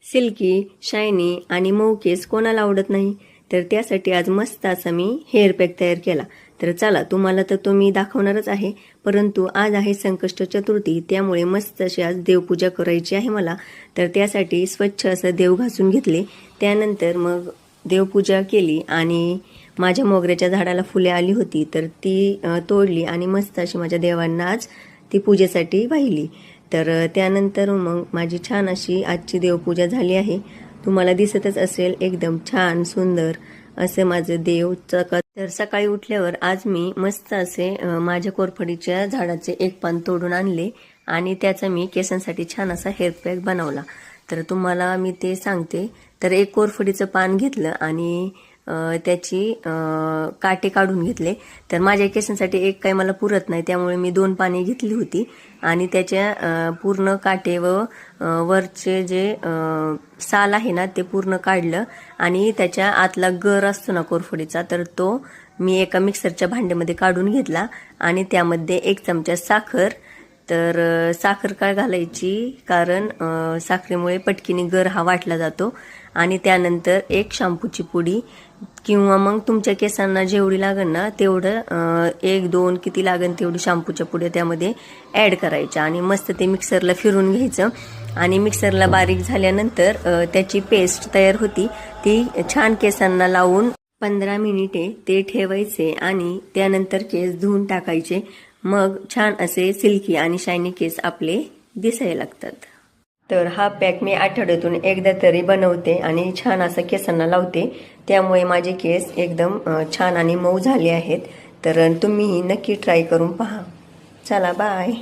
Silkie, shiny आणि मऊ केस कोणाला आवडत नाही? तर त्यासाठी आज मस्त असा मी हेअर पॅक तयार केला. तर चला, तुम्हाला तर तो मी दाखवणारच आहे, परंतु आज आहे संकष्ट चतुर्थी, त्यामुळे मस्त अशी आज देवपूजा करायची आहे मला. तर त्यासाठी स्वच्छ असं देव घासून घेतले. त्यानंतर मग देवपूजा केली आणि माझ्या मोगऱ्याच्या झाडाला फुले आली होती, तर ती तोडली आणि मस्त अशी माझ्या देवांना आज ती पूजेसाठी वाहिली. तर त्यानंतर मग माझी छान अशी आजची देवपूजा झाली आहे. तुम्हाला दिसतच असेल एकदम छान सुंदर असे माझे देव चकत. तर सकाळी उठल्यावर आज मी मस्त असे माझ्या कोरफडीच्या झाडाचे एक पान तोडून आणले आणि त्याचा मी केसांसाठी छान असा हेअर पॅक बनवला. तर तुम्हाला मी ते सांगते. तर एक कोरफडीचं पान घेतलं आणि त्याची काटे काढून घेतले. तर माझ्या केसांसाठी एक काही मला पुरत नाही, त्यामुळे मी 2 पाने घेतली होती आणि त्याच्या पूर्ण काटे व वरचे जे साल आहे ना ते पूर्ण काढलं आणि त्याच्या आतला गर असतो ना कोरफडीचा, तर तो मी एका मिक्सरच्या भांड्यामध्ये काढून घेतला आणि त्यामध्ये 1 चमचा साखर. तर साखर काय घालायची, कारण साखरेमुळे पटकीने गर हा वाटला जातो. आणि त्यानंतर 1 शॅम्पूची पुडी किंवा मग तुमच्या केसांना जेवढी लागेल ना तेवढं 1-2 किती लागेल तेवढी शॅम्पूच्या पुड्या त्यामध्ये ॲड करायच्या आणि मस्त ते मिक्सरला फिरून घ्यायचं. आणि मिक्सरला बारीक झाल्यानंतर त्याची पेस्ट तयार होती, ती छान केसांना लावून 15 मिनिटे ते ठेवायचे आणि त्यानंतर केस धुवून टाकायचे. मग छान असे सिल्की आणि शायनी केस आपले दिसायला लागतात. तर हा पॅक मी आठवड्यातून एकदा तरी बनवते आणि छान असं केसांना लावते, त्यामुळे माझे केस एकदम छान आणि मऊ झाले आहेत. तर तुम्हीही नक्की ट्राय करून पहा. चला, बाय.